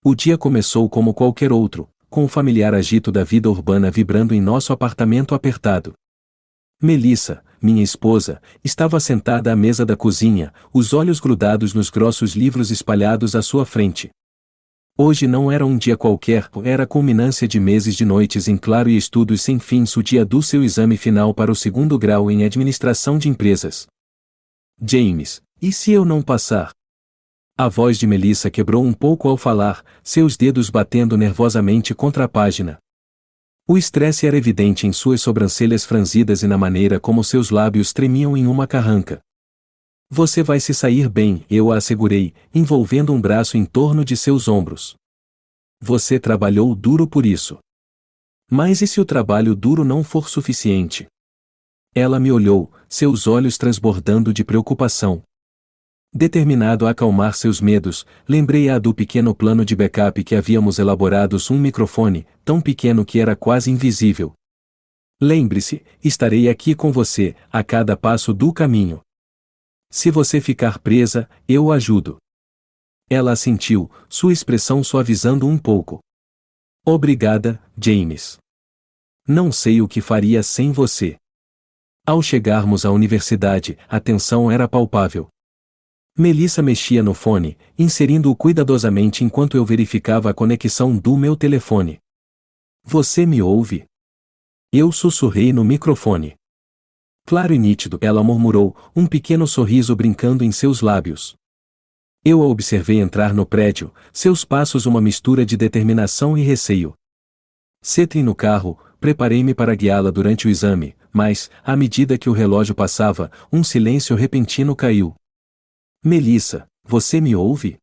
O dia começou como qualquer outro, com o familiar agito da vida urbana vibrando em nosso apartamento apertado. Melissa, minha esposa, estava sentada à mesa da cozinha, os olhos grudados nos grossos livros espalhados à sua frente. Hoje não era um dia qualquer, era a culminância de meses de noites em claro e estudos sem fins, o dia do seu exame final para o segundo grau em administração de empresas. James, e se eu não passar? A voz de Melissa quebrou um pouco ao falar, seus dedos batendo nervosamente contra a página. O estresse era evidente em suas sobrancelhas franzidas e na maneira como seus lábios tremiam em uma carranca. Você vai se sair bem, eu a assegurei, envolvendo um braço em torno de seus ombros. Você trabalhou duro por isso. Mas e se o trabalho duro não for suficiente? Ela me olhou, seus olhos transbordando de preocupação. Determinado a acalmar seus medos, lembrei-a do pequeno plano de backup que havíamos elaborado, um microfone, tão pequeno que era quase invisível. Lembre-se, estarei aqui com você, a cada passo do caminho. Se você ficar presa, eu o ajudo. Ela assentiu, sua expressão suavizando um pouco. Obrigada, James. Não sei o que faria sem você. Ao chegarmos à universidade, a tensão era palpável. Melissa mexia no fone, inserindo-o cuidadosamente enquanto eu verificava a conexão do meu telefone. Você me ouve? Eu sussurrei no microfone. Claro e nítido, ela murmurou, um pequeno sorriso brincando em seus lábios. Eu a observei entrar no prédio, seus passos uma mistura de determinação e receio. Sentei no carro, preparei-me para guiá-la durante o exame, mas, à medida que o relógio passava, um silêncio repentino caiu. Melissa, você me ouve?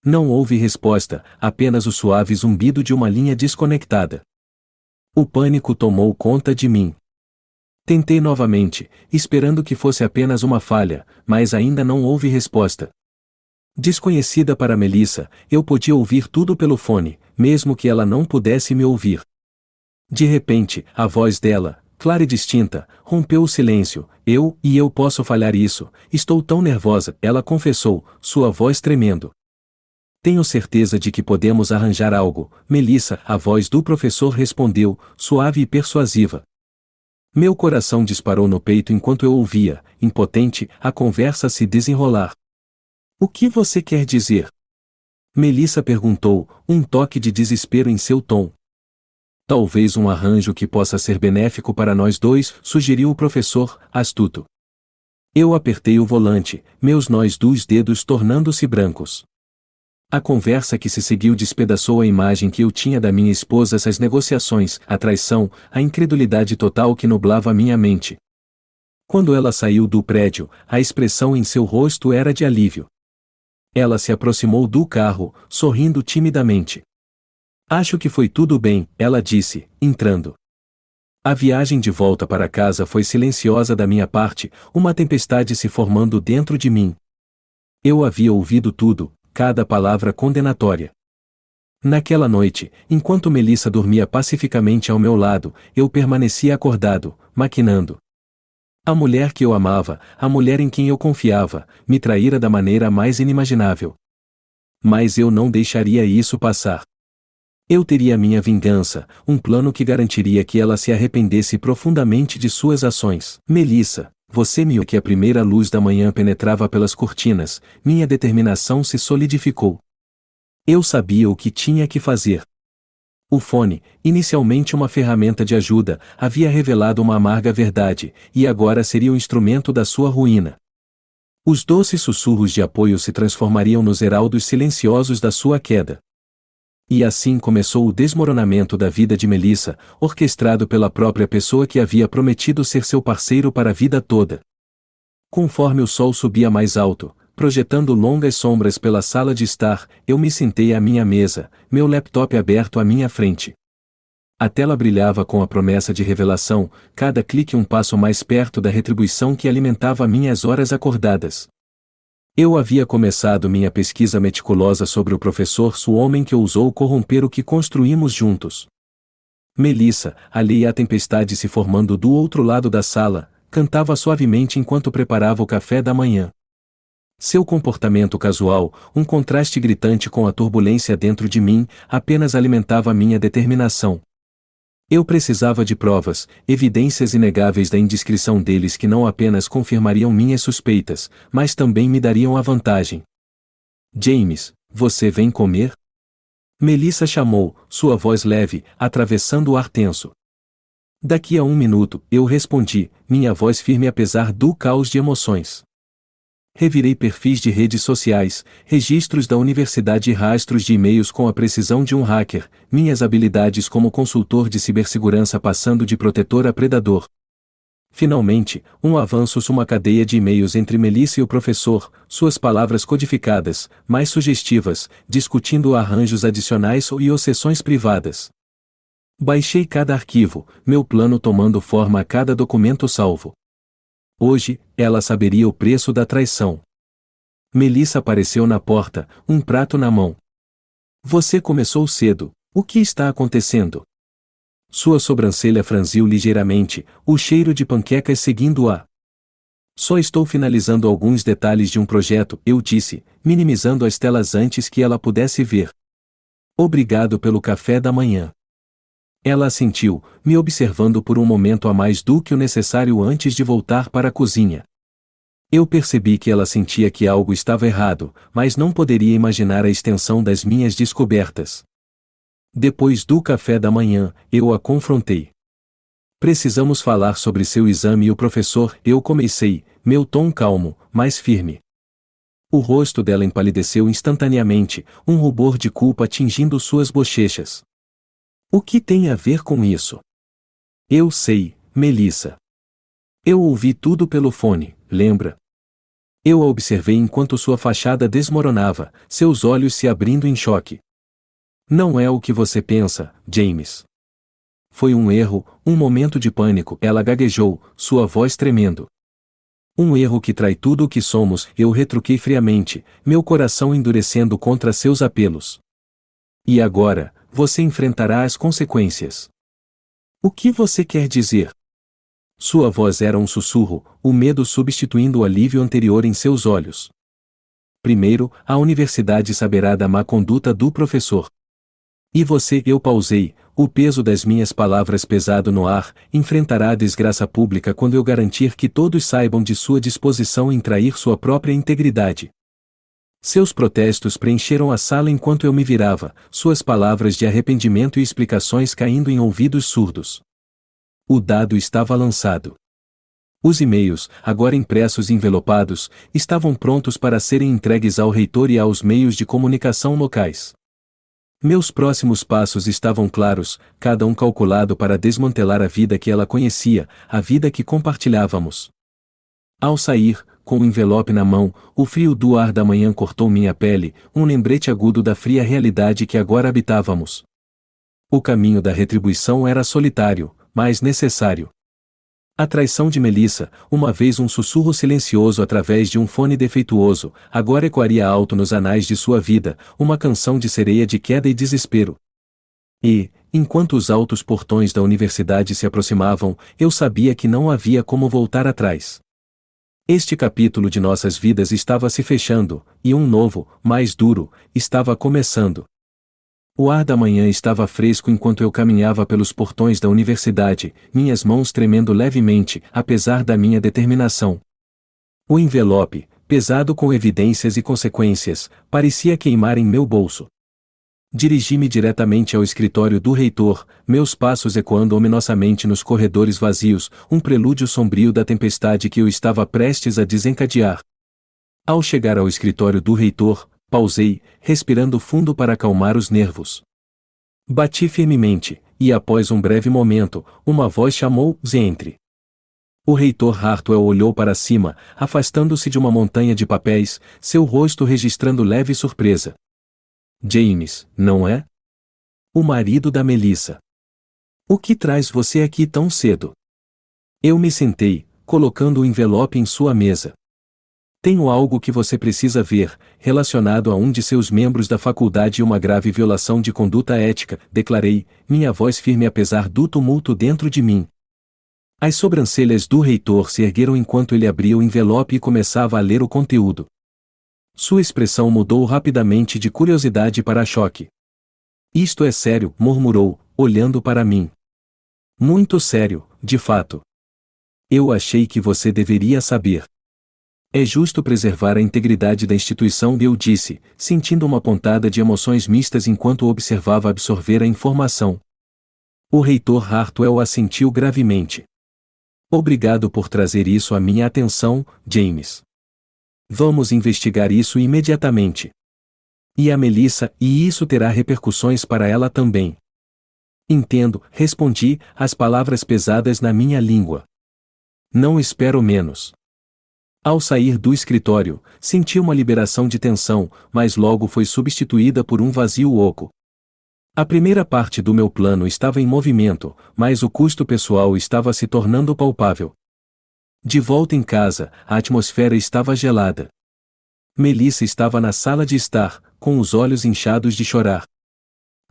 Não houve resposta, apenas o suave zumbido de uma linha desconectada. O pânico tomou conta de mim. Tentei novamente, esperando que fosse apenas uma falha, mas ainda não houve resposta. Desconhecida para Melissa, eu podia ouvir tudo pelo fone, mesmo que ela não pudesse me ouvir. De repente, a voz dela, clara e distinta, rompeu o silêncio. Eu posso falhar isso, estou tão nervosa, ela confessou, sua voz tremendo. Tenho certeza de que podemos arranjar algo, Melissa, a voz do professor respondeu, suave e persuasiva. Meu coração disparou no peito enquanto eu ouvia, impotente, a conversa se desenrolar. O que você quer dizer? Melissa perguntou, um toque de desespero em seu tom. Talvez um arranjo que possa ser benéfico para nós dois, sugeriu o professor, astuto. Eu apertei o volante, meus nós dos dedos tornando-se brancos. A conversa que se seguiu despedaçou a imagem que eu tinha da minha esposa, as negociações, a traição, a incredulidade total que nublava minha mente. Quando ela saiu do prédio, a expressão em seu rosto era de alívio. Ela se aproximou do carro, sorrindo timidamente. Acho que foi tudo bem, ela disse, entrando. A viagem de volta para casa foi silenciosa da minha parte, uma tempestade se formando dentro de mim. Eu havia ouvido tudo, cada palavra condenatória. Naquela noite, enquanto Melissa dormia pacificamente ao meu lado, eu permanecia acordado, maquinando. A mulher que eu amava, a mulher em quem eu confiava, me traíra da maneira mais inimaginável. Mas eu não deixaria isso passar. Eu teria minha vingança, um plano que garantiria que ela se arrependesse profundamente de suas ações. Melissa, você me ouviu que a primeira luz da manhã penetrava pelas cortinas, minha determinação se solidificou. Eu sabia o que tinha que fazer. O fone, inicialmente uma ferramenta de ajuda, havia revelado uma amarga verdade, e agora seria o instrumento da sua ruína. Os doces sussurros de apoio se transformariam nos heraldos silenciosos da sua queda. E assim começou o desmoronamento da vida de Melissa, orquestrado pela própria pessoa que havia prometido ser seu parceiro para a vida toda. Conforme o sol subia mais alto, projetando longas sombras pela sala de estar, eu me sentei à minha mesa, meu laptop aberto à minha frente. A tela brilhava com a promessa de revelação, cada clique um passo mais perto da retribuição que alimentava minhas horas acordadas. Eu havia começado minha pesquisa meticulosa sobre o professor, o homem que ousou corromper o que construímos juntos. Melissa, alheia à tempestade se formando do outro lado da sala, cantava suavemente enquanto preparava o café da manhã. Seu comportamento casual, um contraste gritante com a turbulência dentro de mim, apenas alimentava minha determinação. Eu precisava de provas, evidências inegáveis da indiscrição deles que não apenas confirmariam minhas suspeitas, mas também me dariam a vantagem. James, você vem comer? Melissa chamou, sua voz leve, atravessando o ar tenso. Daqui a 1 minuto, eu respondi, minha voz firme apesar do caos de emoções. Revirei perfis de redes sociais, registros da universidade e rastros de e-mails com a precisão de um hacker, minhas habilidades como consultor de cibersegurança passando de protetor a predador. Finalmente, um avanço uma cadeia de e-mails entre Melissa e o professor, suas palavras codificadas, mais sugestivas, discutindo arranjos adicionais e sessões privadas. Baixei cada arquivo, meu plano tomando forma a cada documento salvo. Hoje, ela saberia o preço da traição. Melissa apareceu na porta, um prato na mão. Você começou cedo, o que está acontecendo? Sua sobrancelha franziu ligeiramente, o cheiro de panquecas seguindo-a. Só estou finalizando alguns detalhes de um projeto, eu disse, minimizando as telas antes que ela pudesse ver. Obrigado pelo café da manhã. Ela assentiu, me observando por um momento a mais do que o necessário antes de voltar para a cozinha. Eu percebi que ela sentia que algo estava errado, mas não poderia imaginar a extensão das minhas descobertas. Depois do café da manhã, eu a confrontei. Precisamos falar sobre seu exame e o professor, eu comecei, meu tom calmo, mas firme. O rosto dela empalideceu instantaneamente, um rubor de culpa tingindo suas bochechas. O que tem a ver com isso? Eu sei, Melissa. Eu ouvi tudo pelo fone, lembra? Eu a observei enquanto sua fachada desmoronava, seus olhos se abrindo em choque. Não é o que você pensa, James. Foi um erro, um momento de pânico, ela gaguejou, sua voz tremendo. Um erro que trai tudo o que somos, eu retruquei friamente, meu coração endurecendo contra seus apelos. E agora, você enfrentará as consequências. O que você quer dizer? Sua voz era um sussurro, o medo substituindo o alívio anterior em seus olhos. Primeiro, a universidade saberá da má conduta do professor. E você, eu pausei, o peso das minhas palavras pesado no ar, enfrentará a desgraça pública quando eu garantir que todos saibam de sua disposição em trair sua própria integridade. Seus protestos preencheram a sala enquanto eu me virava, suas palavras de arrependimento e explicações caindo em ouvidos surdos. O dado estava lançado. Os e-mails, agora impressos e envelopados, estavam prontos para serem entregues ao reitor e aos meios de comunicação locais. Meus próximos passos estavam claros, cada um calculado para desmantelar a vida que ela conhecia, a vida que compartilhávamos. Ao sair, com o envelope na mão, o frio do ar da manhã cortou minha pele, um lembrete agudo da fria realidade que agora habitávamos. O caminho da retribuição era solitário, mas necessário. A traição de Melissa, uma vez um sussurro silencioso através de um fone defeituoso, agora ecoaria alto nos anais de sua vida, uma canção de sereia de queda e desespero. E, enquanto os altos portões da universidade se aproximavam, eu sabia que não havia como voltar atrás. Este capítulo de nossas vidas estava se fechando, e um novo, mais duro, estava começando. O ar da manhã estava fresco enquanto eu caminhava pelos portões da universidade, minhas mãos tremendo levemente, apesar da minha determinação. O envelope, pesado com evidências e consequências, parecia queimar em meu bolso. Dirigi-me diretamente ao escritório do reitor, meus passos ecoando ominosamente nos corredores vazios, um prelúdio sombrio da tempestade que eu estava prestes a desencadear. Ao chegar ao escritório do reitor, pausei, respirando fundo para acalmar os nervos. Bati firmemente, e após um breve momento, uma voz chamou: entre. O reitor Hartwell olhou para cima, afastando-se de uma montanha de papéis, seu rosto registrando leve surpresa. James, não é? O marido da Melissa. O que traz você aqui tão cedo? Eu me sentei, colocando o envelope em sua mesa. Tenho algo que você precisa ver, relacionado a um de seus membros da faculdade e uma grave violação de conduta ética, declarei, minha voz firme apesar do tumulto dentro de mim. As sobrancelhas do reitor se ergueram enquanto ele abria o envelope e começava a ler o conteúdo. Sua expressão mudou rapidamente de curiosidade para choque. Isto é sério, murmurou, olhando para mim. Muito sério, de fato. Eu achei que você deveria saber. É justo preservar a integridade da instituição, eu disse, sentindo uma pontada de emoções mistas enquanto observava absorver a informação. O reitor Hartwell assentiu gravemente. Obrigado por trazer isso à minha atenção, James. Vamos investigar isso imediatamente. E a Melissa, e isso terá repercussões para ela também. Entendo, respondi, as palavras pesadas na minha língua. Não espero menos. Ao sair do escritório, senti uma liberação de tensão, mas logo foi substituída por um vazio oco. A primeira parte do meu plano estava em movimento, mas o custo pessoal estava se tornando palpável. De volta em casa, a atmosfera estava gelada. Melissa estava na sala de estar, com os olhos inchados de chorar.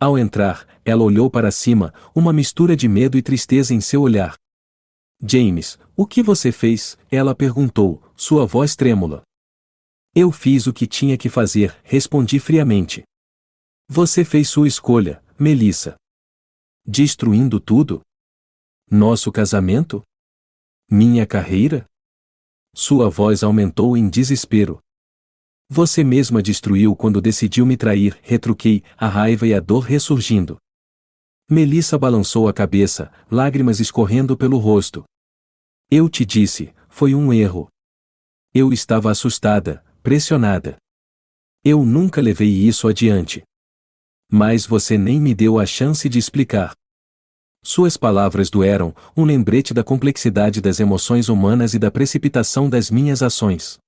Ao entrar, ela olhou para cima, uma mistura de medo e tristeza em seu olhar. James, o que você fez? Ela perguntou, sua voz trêmula. Eu fiz o que tinha que fazer, respondi friamente. Você fez sua escolha, Melissa. Destruindo tudo? Nosso casamento? Minha carreira? Sua voz aumentou em desespero. Você mesma destruiu quando decidiu me trair, retruquei, a raiva e a dor ressurgindo. Melissa balançou a cabeça, lágrimas escorrendo pelo rosto. Eu te disse, foi um erro. Eu estava assustada, pressionada. Eu nunca levei isso adiante. Mas você nem me deu a chance de explicar. Suas palavras doeram, um lembrete da complexidade das emoções humanas e da precipitação das minhas ações.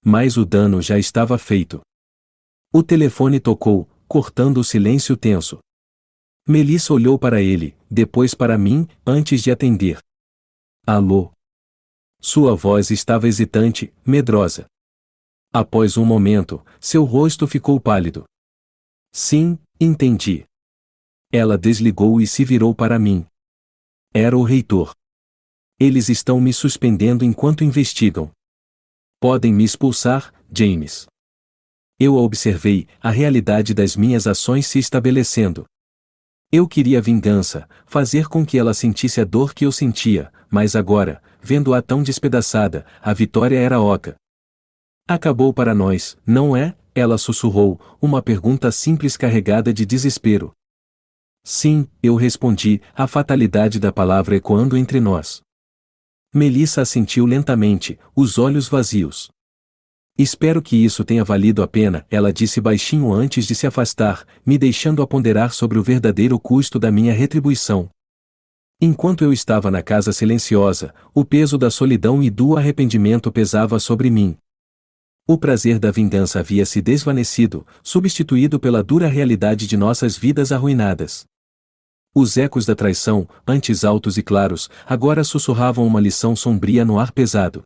Mas o dano já estava feito. O telefone tocou, cortando o silêncio tenso. Melissa olhou para ele, depois para mim, antes de atender. Alô? Sua voz estava hesitante, medrosa. Após um momento, seu rosto ficou pálido. Sim, entendi. Ela desligou e se virou para mim. Era o reitor. Eles estão me suspendendo enquanto investigam. Podem me expulsar, James. Eu a observei, a realidade das minhas ações se estabelecendo. Eu queria vingança, fazer com que ela sentisse a dor que eu sentia, mas agora, vendo-a tão despedaçada, a vitória era oca. Acabou para nós, não é? Ela sussurrou, uma pergunta simples carregada de desespero. Sim, eu respondi, a fatalidade da palavra ecoando entre nós. Melissa assentiu lentamente, os olhos vazios. Espero que isso tenha valido a pena, ela disse baixinho antes de se afastar, me deixando a ponderar sobre o verdadeiro custo da minha retribuição. Enquanto eu estava na casa silenciosa, o peso da solidão e do arrependimento pesava sobre mim. O prazer da vingança havia se desvanecido, substituído pela dura realidade de nossas vidas arruinadas. Os ecos da traição, antes altos e claros, agora sussurravam uma lição sombria no ar pesado.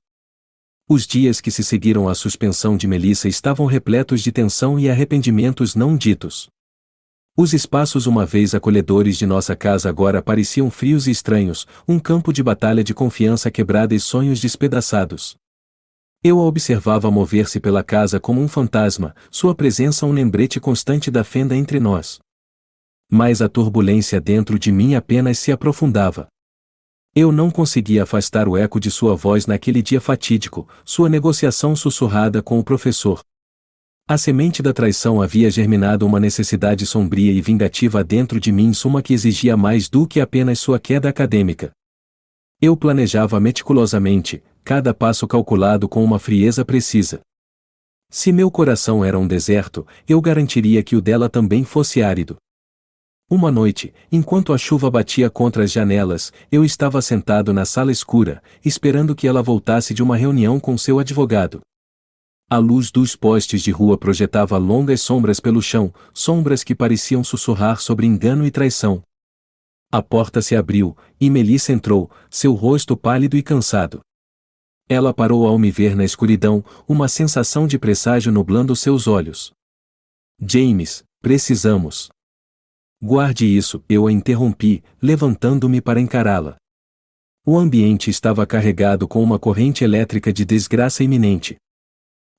Os dias que se seguiram à suspensão de Melissa estavam repletos de tensão e arrependimentos não ditos. Os espaços uma vez acolhedores de nossa casa agora pareciam frios e estranhos, um campo de batalha de confiança quebrada e sonhos despedaçados. Eu a observava mover-se pela casa como um fantasma, sua presença um lembrete constante da fenda entre nós. Mas a turbulência dentro de mim apenas se aprofundava. Eu não conseguia afastar o eco de sua voz naquele dia fatídico, sua negociação sussurrada com o professor. A semente da traição havia germinado uma necessidade sombria e vingativa dentro de mim, suma que exigia mais do que apenas sua queda acadêmica. Eu planejava meticulosamente, cada passo calculado com uma frieza precisa. Se meu coração era um deserto, eu garantiria que o dela também fosse árido. Uma noite, enquanto a chuva batia contra as janelas, eu estava sentado na sala escura, esperando que ela voltasse de uma reunião com seu advogado. A luz dos postes de rua projetava longas sombras pelo chão, sombras que pareciam sussurrar sobre engano e traição. A porta se abriu, e Melissa entrou, seu rosto pálido e cansado. Ela parou ao me ver na escuridão, uma sensação de presságio nublando seus olhos. James, precisamos. Guarde isso, eu a interrompi, levantando-me para encará-la. O ambiente estava carregado com uma corrente elétrica de desgraça iminente.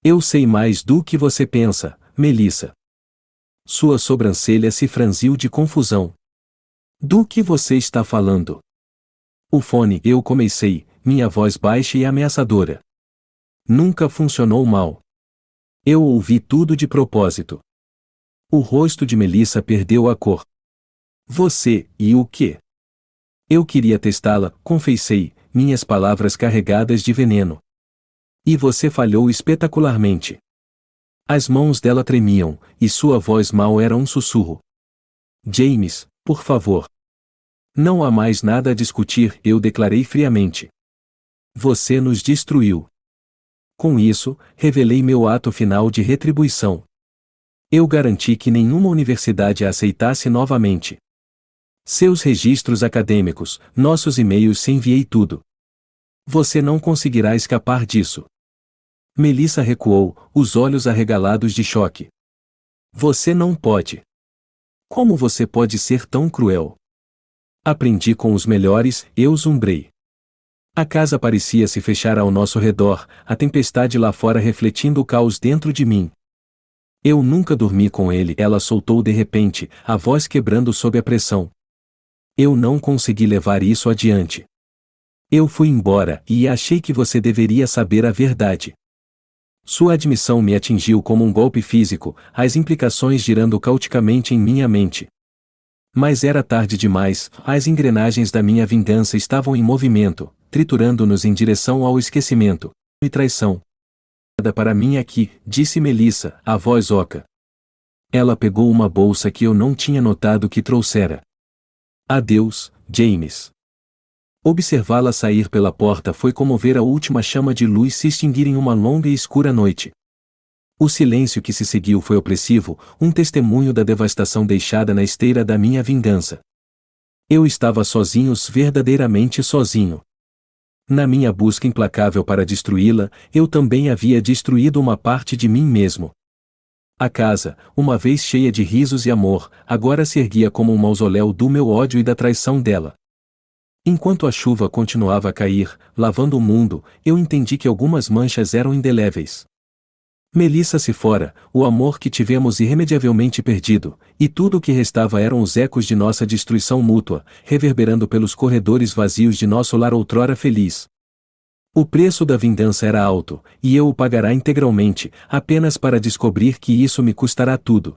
Eu sei mais do que você pensa, Melissa. Sua sobrancelha se franziu de confusão. Do que você está falando? O fone, eu comecei, minha voz baixa e ameaçadora. Nunca funcionou mal. Eu ouvi tudo de propósito. O rosto de Melissa perdeu a cor. Você, e o quê? Eu queria testá-la, confessei, minhas palavras carregadas de veneno. E você falhou espetacularmente. As mãos dela tremiam, e sua voz mal era um sussurro. James, por favor. Não há mais nada a discutir, eu declarei friamente. Você nos destruiu. Com isso, revelei meu ato final de retribuição. Eu garanti que nenhuma universidade a aceitasse novamente. Seus registros acadêmicos, nossos e-mails, se enviei tudo. Você não conseguirá escapar disso. Melissa recuou, os olhos arregalados de choque. Você não pode. Como você pode ser tão cruel? Aprendi com os melhores, eu zumbrei. A casa parecia se fechar ao nosso redor, a tempestade lá fora refletindo o caos dentro de mim. Eu nunca dormi com ele, ela soltou de repente, a voz quebrando sob a pressão. Eu não consegui levar isso adiante. Eu fui embora, e achei que você deveria saber a verdade. Sua admissão me atingiu como um golpe físico, as implicações girando caoticamente em minha mente. Mas era tarde demais, as engrenagens da minha vingança estavam em movimento, triturando-nos em direção ao esquecimento e traição. Nada para mim aqui, disse Melissa, a voz oca. Ela pegou uma bolsa que eu não tinha notado que trouxera. Adeus, James. Observá-la sair pela porta foi como ver a última chama de luz se extinguir em uma longa e escura noite. O silêncio que se seguiu foi opressivo, um testemunho da devastação deixada na esteira da minha vingança. Eu estava sozinho, verdadeiramente sozinho. Na minha busca implacável para destruí-la, eu também havia destruído uma parte de mim mesmo. A casa, uma vez cheia de risos e amor, agora se erguia como um mausoléu do meu ódio e da traição dela. Enquanto a chuva continuava a cair, lavando o mundo, eu entendi que algumas manchas eram indeléveis. Melissa se fora, o amor que tivemos irremediavelmente perdido, e tudo o que restava eram os ecos de nossa destruição mútua, reverberando pelos corredores vazios de nosso lar outrora feliz. O preço da vingança era alto, e eu o pagará integralmente, apenas para descobrir que isso me custará tudo.